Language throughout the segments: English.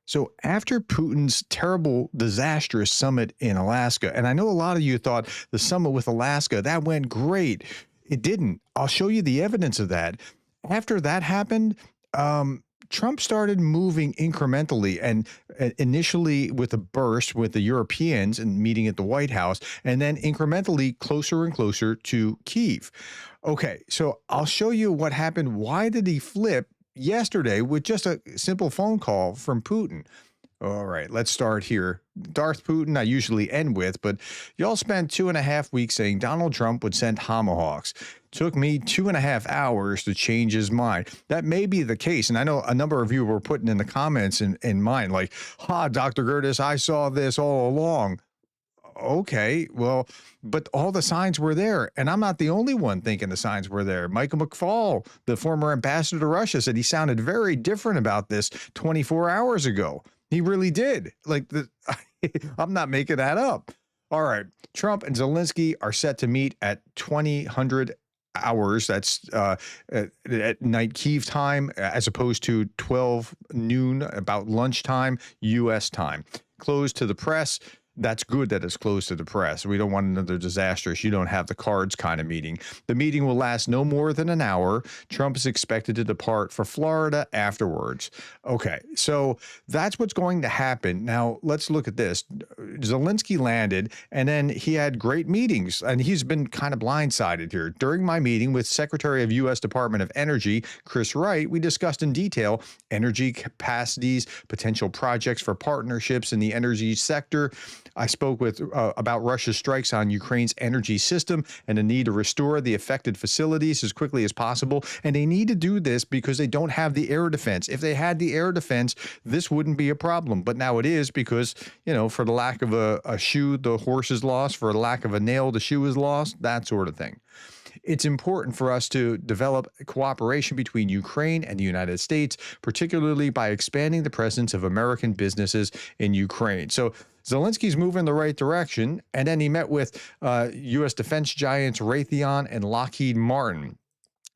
So after Putin's terrible, disastrous summit in Alaska, and I know a lot of you thought the summit with Alaska, that went great. It didn't. I'll show you the evidence of that. After that happened, Trump started moving incrementally and initially with a burst with the Europeans and meeting at the White House, and then incrementally closer and closer to Kyiv. Okay, so I'll show you what happened. Why did he flip yesterday with just a simple phone call from Putin? All right, let's start here. Darth Putin, I usually end with, but y'all spent 2.5 weeks saying Donald Trump would send Tomahawks. Took me 2.5 hours to change his mind. That may be the case. And I know a number of you were putting in the comments in mine, like, Dr. Gertis, I saw this all along. Okay, well, but all the signs were there. And I'm not the only one thinking the signs were there. Michael McFaul, the former ambassador to Russia, said he sounded very different about this 24 hours ago. He really did. I'm not making that up. All right. Trump and Zelensky are set to meet at 2000 hours. That's at night Kyiv time, as opposed to 12 noon, about lunchtime, U.S. time. Closed to the press. That's good that it's closed to the press. We don't want another disastrous, you don't have the cards kind of meeting. The meeting will last no more than an hour. Trump is expected to depart for Florida afterwards. Okay, so that's what's going to happen. Now, let's look at this. Zelensky landed, and then he had great meetings, and he's been kind of blindsided here. During my meeting with Secretary of U.S. Department of Energy, Chris Wright, we discussed in detail energy capacities, potential projects for partnerships in the energy sector. I spoke with about Russia's strikes on Ukraine's energy system and the need to restore the affected facilities as quickly as possible. And they need to do this because they don't have the air defense. If they had the air defense, this wouldn't be a problem. But now it is because, for the lack of a shoe, the horse is lost. For the lack of a nail, the shoe is lost, that sort of thing. It's important for us to develop cooperation between Ukraine and the United States, particularly by expanding the presence of American businesses in Ukraine. So Zelensky's moving in the right direction, and then he met with U.S. defense giants Raytheon and Lockheed Martin.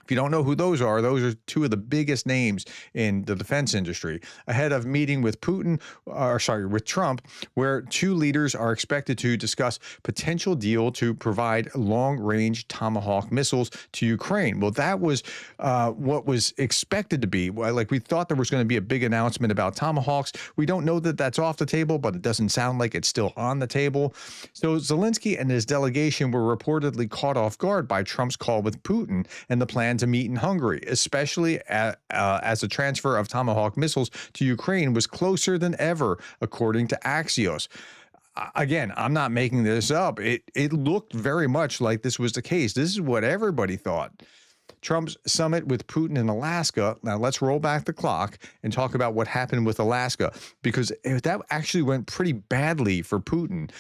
If you don't know who those are two of the biggest names in the defense industry. Ahead of meeting with with Trump, where two leaders are expected to discuss potential deal to provide long-range Tomahawk missiles to Ukraine. Well, that was what was expected to be. Like, we thought there was going to be a big announcement about Tomahawks. We don't know that that's off the table, but it doesn't sound like it's still on the table. So Zelensky and his delegation were reportedly caught off guard by Trump's call with Putin and the plan to meet in Hungary, especially as the transfer of Tomahawk missiles to Ukraine was closer than ever, according to Axios. Again, I'm not making this up. It looked very much like this was the case. This is what everybody thought. Trump's summit with Putin in Alaska. Now, let's roll back the clock and talk about what happened with Alaska, because that actually went pretty badly for Putin.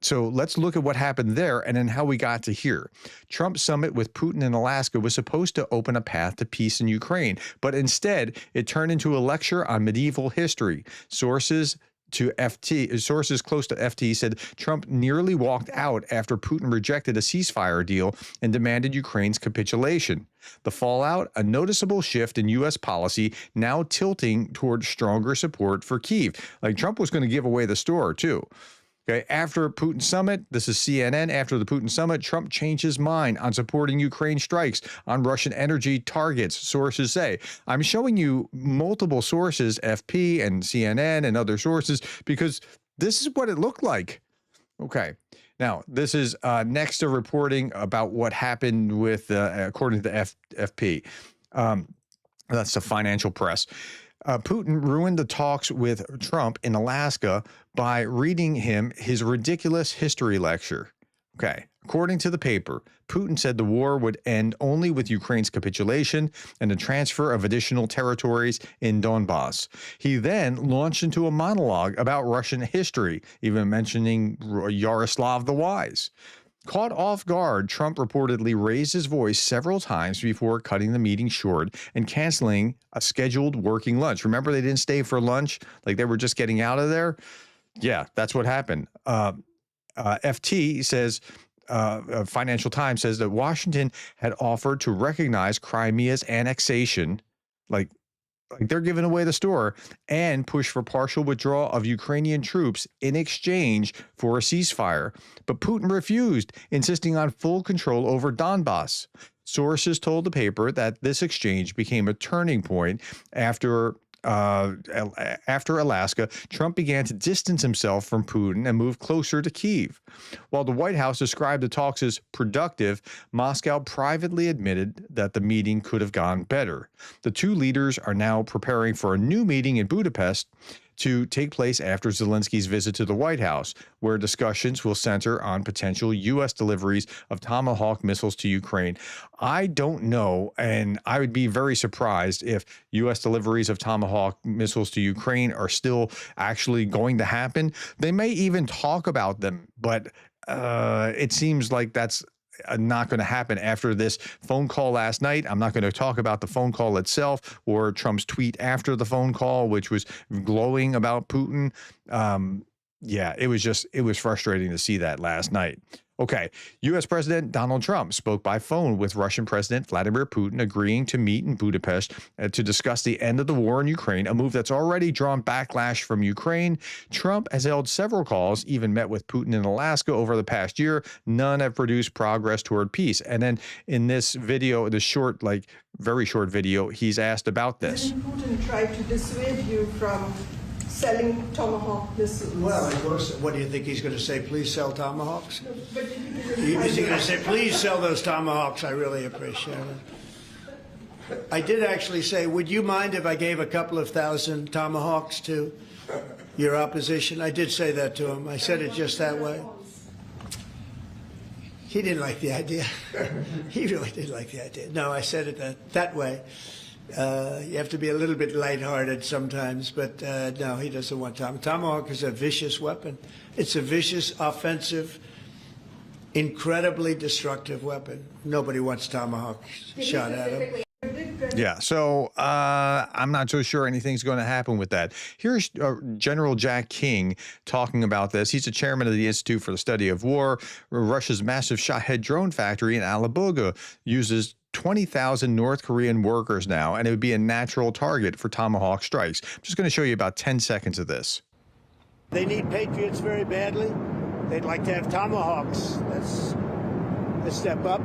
So let's look at what happened there and then how we got to here. Trump's summit with Putin in Alaska was supposed to open a path to peace in Ukraine, but instead it turned into a lecture on medieval history. Sources close to FT said Trump nearly walked out after Putin rejected a ceasefire deal and demanded Ukraine's capitulation. The fallout, a noticeable shift in U.S. policy, now tilting toward stronger support for Kyiv. Like, Trump was going to give away the store, too. Okay, after Putin summit, this is CNN, after the Putin summit, Trump changed his mind on supporting Ukraine strikes on Russian energy targets, sources say. I'm showing you multiple sources, FP and CNN and other sources, because this is what it looked like. Okay, now this is next to reporting about what happened with, according to the FP. That's the financial press. Putin ruined the talks with Trump in Alaska by reading him his ridiculous history lecture. Okay, according to the paper, Putin said the war would end only with Ukraine's capitulation and the transfer of additional territories in Donbass. He then launched into a monologue about Russian history, even mentioning Yaroslav the Wise. Caught off guard, Trump reportedly raised his voice several times before cutting the meeting short and canceling a scheduled working lunch. Remember, they didn't stay for lunch, like they were just getting out of there? Yeah, that's what happened. FT says, Financial Times says that Washington had offered to recognize Crimea's annexation, like like they're giving away the store, and push for partial withdrawal of Ukrainian troops in exchange for a ceasefire. But Putin refused, insisting on full control over Donbass. Sources told the paper that this exchange became a turning point after Alaska, Trump began to distance himself from Putin and move closer to Kyiv. While the White House described the talks as productive, Moscow privately admitted that the meeting could have gone better. The two leaders are now preparing for a new meeting in Budapest to take place after Zelensky's visit to the White House, where discussions will center on potential U.S. deliveries of Tomahawk missiles to Ukraine. I don't know, and I would be very surprised if U.S. deliveries of Tomahawk missiles to Ukraine are still actually going to happen. They may even talk about them, but it seems like that's not going to happen after this phone call last night. I'm not going to talk about the phone call itself or Trump's tweet after the phone call, which was glowing about Putin. Yeah, it was frustrating to see that last night. Okay, U.S. President Donald Trump spoke by phone with Russian President Vladimir Putin, agreeing to meet in Budapest to discuss the end of the war in Ukraine, a move that's already drawn backlash from Ukraine. Trump has held several calls, even met with Putin in Alaska over the past year. None have produced progress toward peace. And then in this video, the short, very short video, he's asked about this. Didn't Putin try to dissuade you from selling Tomahawk missiles? Well, of course. What do you think he's going to say? Please sell Tomahawks? No, but Is he going to say, please sell those Tomahawks? I really appreciate it. I did actually say, would you mind if I gave a couple of thousand Tomahawks to your opposition? I did say that to him. I said it just that way. He didn't like the idea. He really didn't like the idea. No, I said it that way. You have to be a little bit lighthearted sometimes, but no, he doesn't want Tomahawk. Tomahawk is a vicious weapon. It's a vicious, offensive, incredibly destructive weapon. Nobody wants Tomahawk shot at him. Yeah, so I'm not so sure anything's going to happen with that. Here's General Jack King talking about this. He's the chairman of the Institute for the Study of War. Russia's massive Shahed drone factory in Alabuga uses 20,000 North Korean workers now, and it would be a natural target for Tomahawk strikes. I'm just going to show you about 10 seconds of this. They need Patriots very badly. They'd like to have Tomahawks. That's a step up.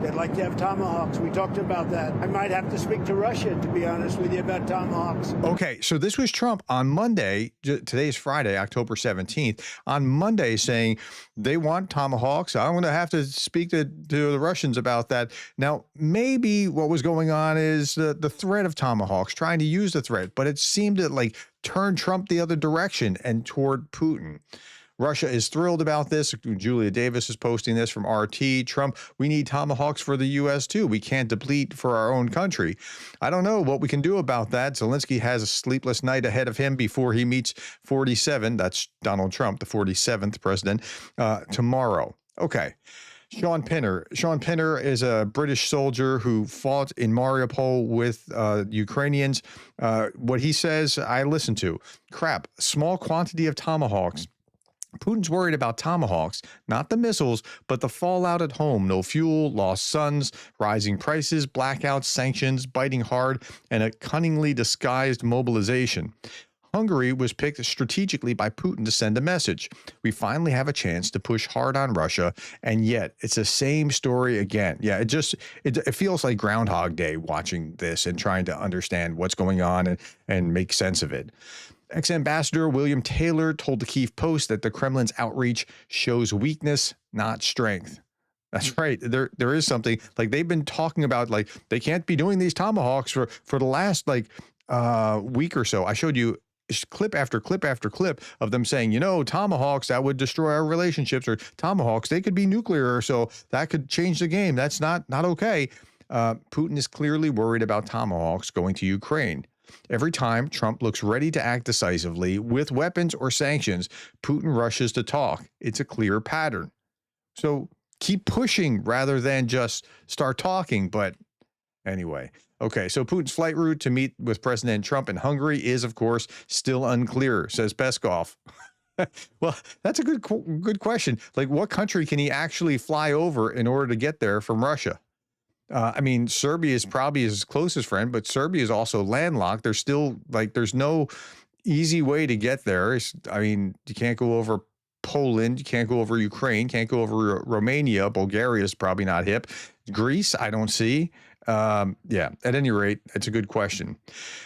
They'd like to have Tomahawks. We talked about that. I might have to speak to Russia, to be honest with you, about Tomahawks. Okay, so this was Trump on Monday. Today's Friday, October 17th. On Monday, saying they want Tomahawks. I'm going to have to speak to the Russians about that. Now, maybe what was going on is the threat of Tomahawks, trying to use the threat, but it seemed to turn Trump the other direction and toward Putin. Russia is thrilled about this. Julia Davis is posting this from RT. Trump, we need Tomahawks for the U.S. too. We can't deplete for our own country. I don't know what we can do about that. Zelensky has a sleepless night ahead of him before he meets 47. That's Donald Trump, the 47th president, tomorrow. Okay. Sean Pinner. Sean Pinner is a British soldier who fought in Mariupol with Ukrainians. What he says, I listen to. Crap, small quantity of Tomahawks. Putin's worried about Tomahawks, not the missiles, but the fallout at home. No fuel, lost sons, rising prices, blackouts, sanctions, biting hard, and a cunningly disguised mobilization. Hungary was picked strategically by Putin to send a message. We finally have a chance to push hard on Russia, and yet it's the same story again. Yeah, it feels like Groundhog Day watching this and trying to understand what's going on and make sense of it. Ex-Ambassador William Taylor told the Kyiv Post that the Kremlin's outreach shows weakness, not strength. That's right. There is something they've been talking about, they can't be doing these Tomahawks for the last week or so. I showed you clip after clip after clip of them saying, Tomahawks, that would destroy our relationships, or Tomahawks, they could be nuclear, so that could change the game. That's not okay. Putin is clearly worried about Tomahawks going to Ukraine. Every time Trump looks ready to act decisively with weapons or sanctions, Putin rushes to talk. It's a clear pattern. So keep pushing rather than just start talking. But anyway, okay, so Putin's flight route to meet with President Trump in Hungary is, of course, still unclear, says Peskov. Well, that's a good question. What country can he actually fly over in order to get there from Russia? I mean, Serbia is probably his closest friend, but Serbia is also landlocked. There's still like, there's no easy way to get there. I mean, you can't go over Poland, you can't go over Ukraine, can't go over Romania. Bulgaria is probably not hip. Greece, I don't see. Yeah, at any rate, it's a good question.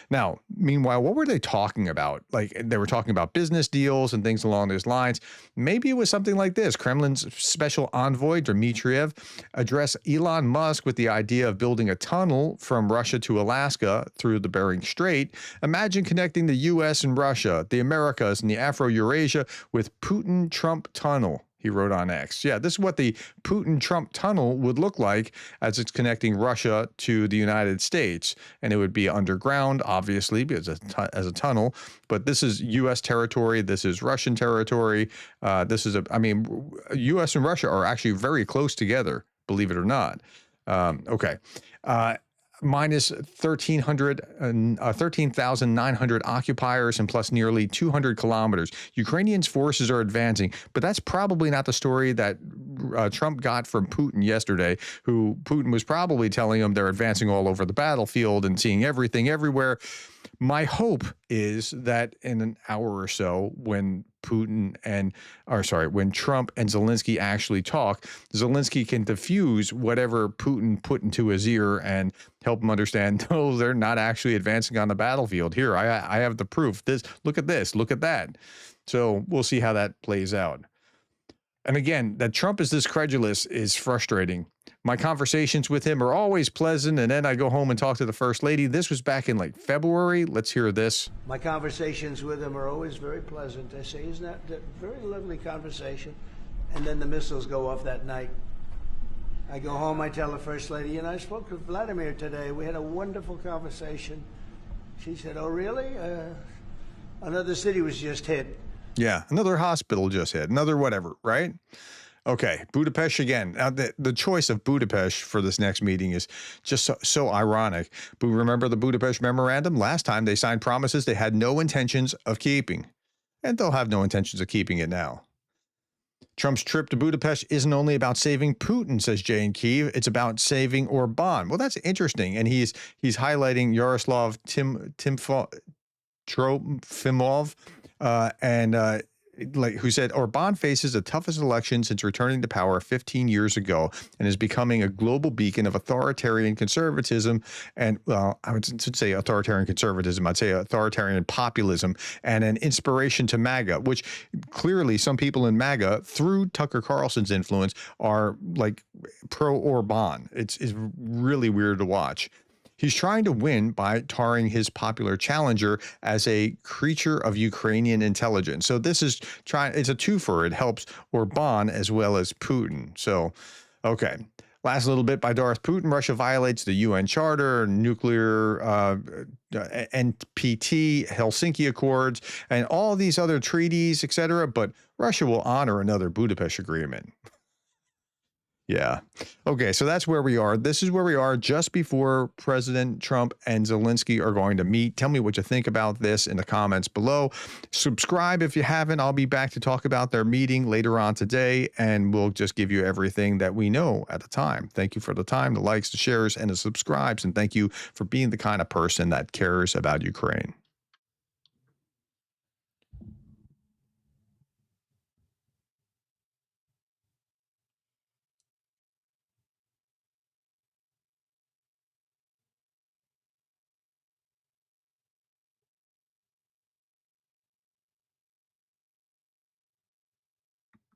Now, meanwhile, what were they talking about? Like, they were talking about business deals and things along those lines. Maybe it was something like this. Kremlin's special envoy, Dmitriev, addressed Elon Musk with the idea of building a tunnel from Russia to Alaska through the Bering Strait. Imagine connecting the U.S. and Russia, the Americas, and the Afro-Eurasia with Putin-Trump tunnel, he wrote on X. Yeah, this is what the Putin-Trump tunnel would look like as it's connecting Russia to the United States. And it would be underground, obviously, because as a tunnel. But this is U.S. territory. This is Russian territory. I mean, U.S. and Russia are actually very close together, believe it or not. Okay. Minus 13,900 occupiers and plus nearly 200 kilometers. Ukrainians' forces are advancing, but that's probably not the story that Trump got from Putin yesterday, who Putin was probably telling him they're advancing all over the battlefield and seeing everything everywhere. My hope is that in an hour or so, when when Trump and Zelensky actually talk, Zelensky can diffuse whatever Putin put into his ear and help him understand, no, they're not actually advancing on the battlefield. Here, I have the proof. Look at this, look at that. So we'll see how that plays out. And again, that Trump is this credulous is frustrating. My conversations with him are always pleasant, and then I go home and talk to the First Lady. This was back in like February. Let's hear this. My conversations with him are always very pleasant. I say, isn't that a very lovely conversation? And then the missiles go off that night. I go home, I tell the First Lady, I spoke with Vladimir today. We had a wonderful conversation. She said, oh, really? Another city was just hit. Yeah, another hospital just hit, another whatever, right? Okay, Budapest again. Now, the choice of Budapest for this next meeting is just so ironic. But remember the Budapest Memorandum? Last time they signed promises they had no intentions of keeping, and they'll have no intentions of keeping it now. Trump's trip to Budapest isn't only about saving Putin, says Jay in Kyiv. It's about saving Orban. Well, that's interesting, and he's highlighting Yaroslav Trofimov. Who said Orban faces the toughest election since returning to power 15 years ago and is becoming a global beacon of authoritarian conservatism. And, well, I would say authoritarian conservatism. I'd say authoritarian populism and an inspiration to MAGA, which clearly some people in MAGA, through Tucker Carlson's influence, are like pro-Orban. It's really weird to watch. He's trying to win by tarring his popular challenger as a creature of Ukrainian intelligence. So this is it's a twofer. It helps Orban as well as Putin. So, okay. Last little bit by Darth Putin. Russia violates the UN Charter, nuclear NPT, Helsinki Accords, and all these other treaties, etc. But Russia will honor another Budapest Agreement. Yeah. Okay, so that's where we are. This is where we are just before President Trump and Zelensky are going to meet. Tell me what you think about this in the comments below. Subscribe if you haven't. I'll be back to talk about their meeting later on today, and we'll just give you everything that we know at the time. Thank you for the time, the likes, the shares, and the subscribes, and thank you for being the kind of person that cares about Ukraine.